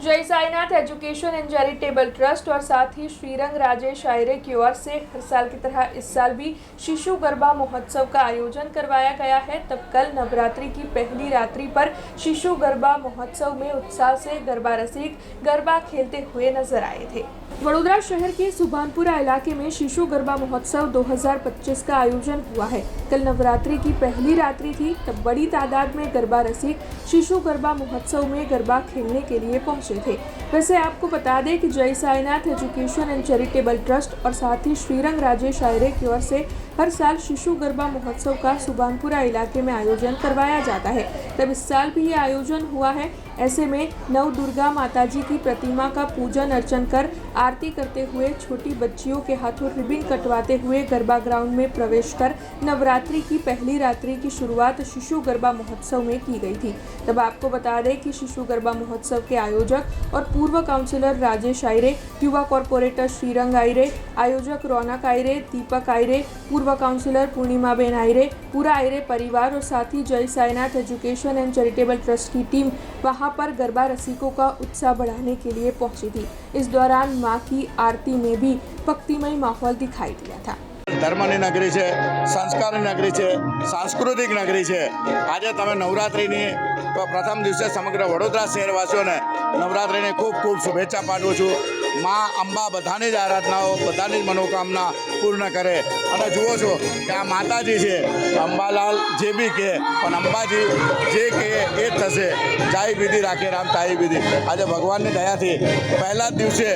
जय Sainath education and charitable trust और साथ ही श्रीरंग राजेश आयरे की ओर से हर साल की तरह इस साल भी शिशु गरबा महोत्सव का आयोजन करवाया गया है। तब कल नवरात्रि की पहली रात्रि पर शिशु गरबा महोत्सव में उत्साह से गरबा रसिक गरबा खेलते हुए नजर आए थे। वडोदरा शहर के सुभानपुरा इलाके में शिशु गरबा महोत्सव 2025 का आयोजन हुआ है। कल नवरात्रि की पहली रात्रि थी, तब बड़ी तादाद में गरबा रसिक शिशु गरबा महोत्सव में गरबा खेलने के लिए पहुंचे थे। वैसे आपको बता दें कि जय Sainath education and charitable trust और साथ ही श्रीरंग राजेश आयरे की ओर से हर साल शिशु गरबा महोत्सव का सुभानपुरा इलाके में आयोजन करवाया जाता है। तब इस साल भी ये आयोजन हुआ है। ऐसे में नव दुर्गा माताजी की प्रतिमा का पूजन अर्चन कर आरती करते हुए छोटी बच्चियों के हाथों रिबिन कटवाते हुए गरबा ग्राउंड में प्रवेश कर नवरात्रि की पहली रात्रि की शुरुआत शिशु गरबा महोत्सव में की गई थी। तब आपको बता दें कि शिशु गरबा महोत्सव के आयोजक और पूर्व काउंसिलर राजेश आयरे, युवा कॉर्पोरेटर श्रीरंग आयरे, आयोजक रौनक आयरे, दीपक आयरे, पूर्व काउंसिलर पूर्णिमाबेन आयरे, पूरा आयरे परिवार और साथ ही जय Sainath education and charitable trust की टीम वहां पर गरबा रसिकों का उत्साह बढ़ाने के लिए पहुंची थी। इस दौरान मां की आरती में भी भक्तिमय माहौल दिखाई दिया था। धर्मनी नगरी है, संस्कार नगरी है, सांस्कृतिक नगरी है। आज तमे नवरात्रि प्रथम दिवसे समग्र वडोदरा शहरवासीओं ने नवरात्रि ने खूब खूब शुभेच्छा पाठवुं छुं। माँ अंबा बधानी ज आराधनाओं बधानी ज मनोकामना पूर्ण करे। अने जुओ छो कि आ माताजी है, अंबालाल जे बी कहे पण अंबाजी जे कहे ए थशे। जाई विधि राखे राम ताई विधि। आज भगवान की दयाथी पहला दिवसे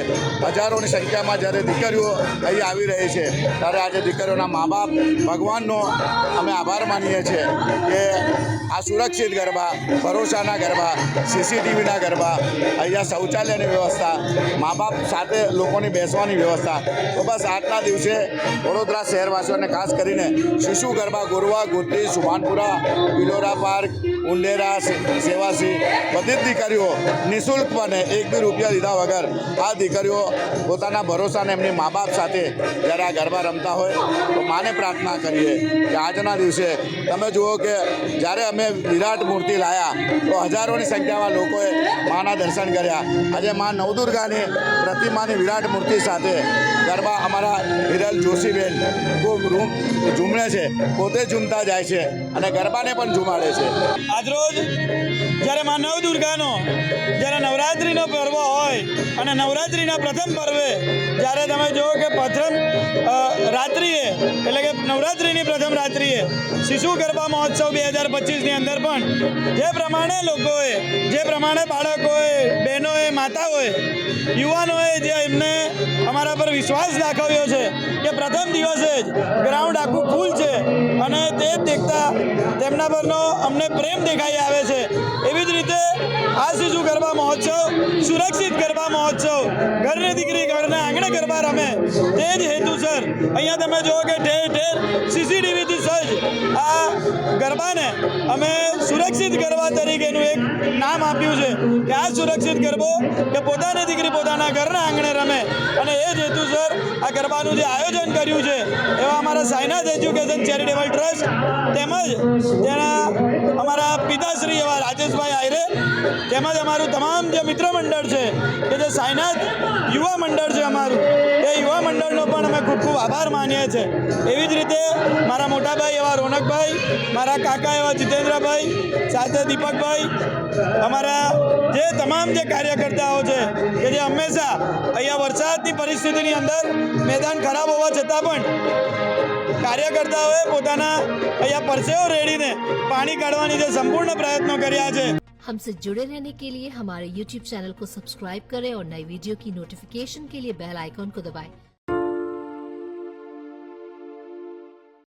हजारों की संख्या में जयरे दीकरीओ अहीं आवी रही है, त्यारे आज दीकरीओना माँ बाप भगवाननो अमे आभार मानीए छीए कि आ सुरक्षित गरबा, भरोसाना गरबा, सीसीटीवीना गरबा, अहींया शौचालयनी व्यवस्था, माँ बाप साथे लोकोनी बेसवानी व्यवस्था। तो बस आजना दिवसे वडोदरा शहरवासीओने खास करीने शिशु गरबा गोरवा, गोत्री, सुभानपुरा, बिलोरा पार्क, उंडेरा, सेवासी बधी ज दीकरीओ निःशुल्कपणे एक बी रूपिया लीधा वगर आ दीकरीओ पोताना भरोसाने एमनी माँ बाप साथे ज्यारे आ गरबा रमता होय तो माने प्रार्थना करीए कि आजना दिवसे तमे जुओ कि ज्यारे अमे विराट मूर्ति लाया तो हजारों की संख्या में लोगोए माना दर्शन कर्या। आज माँ नवदुर्गानी प्रतिमानी विराट मूर्ति साथे गरबा अमरा हिरल जोशीबेन खूब झूमणे छे, पोते झूमता जाय छे अने गरबाने पण झूमाड़े छे। આજરોજ જ્યારે માં નવદુર્ગાનો જ્યારે નવરાત્રિનો પર્વ હોય અને નવરાત્રિના પ્રથમ પર્વે જ્યારે તમે જુઓ કે પ્રથમ રાત્રિએ એટલે કે નવરાત્રિની પ્રથમ રાત્રિએ શિશુ ગરબા મહોત્સવ 2025ની અંદર પણ જે પ્રમાણે લોકોએ, જે પ્રમાણે બાળકોએ, બહેનોએ, માતાઓએ, યુવાનોએ જે એમને અમારા પર વિશ્વાસ દાખવ્યો છે કે પ્રથમ દિવસે જ ગ્રાઉન્ડ આખું ફૂલ છે અને તે દેખતા તેમના પરનો અમને પ્રેમ દેખાઈ આવે છે। એવી જ રીતે આ શિશુ ગરબા મહોત્સવ સુરક્ષિત ગરબા મહોત્સવ, ઘરની દીકરી ઘરના આંગણે ગરબા રમે તે જ હેતુસર અહીંયા તમે જુઓ કે ઠેર ઠેર સીસીટીવીથી સજ્જ આ ગરબાને અમે સુરક્ષિત ગરબા તરીકેનું એક નામ આપ્યું છે કે આ સુરક્ષિત ગરબો કે પોતાની દીકરી પોતાના ઘરના આંગણે રમે અને એ જ હેતુસર આ ગરબાનું જે આયોજન કર્યું છે એવા અમારા સાઈનાથ એજ્યુકેશન ચેરિટેબલ ટ્રસ્ટ તેમજ તેના અમારા પિતાશ્રી એવા રાજેશભાઈ આયરે તેમજ અમારું તમામ જે મિત્ર મંડળ છે કે જે સાઈનાથ યુવા મંડળ છે અમારું એ યુવા મંડળનો પણ અમે ખૂબ ખૂબ આભાર માનીએ છીએ। એવી જ રીતે મારા મોટા ભાઈ એવા રોનકભાઈ, મારા કાકા એવા જીતેન્દ્રભાઈ, સાથે દીપકભાઈ, અમારા જે તમામ જે કાર્યકર્તાઓ છે કે જે હંમેશા અહીંયા વરસાદની પરિસ્થિતિની અંદર મેદાન ખરાબ હોવા છતાં પણ કાર્યકર્તાઓએ પોતાના અહીંયા પરસેવો રેડીને પાણી કાઢવાની જે સંપૂર્ણ પ્રયત્નો કર્યા છે। हमसे जुड़े रहने के लिए हमारे YouTube चैनल को सब्सक्राइब करें और नई वीडियो की नोटिफिकेशन के लिए बेल आइकॉन को दबाएं।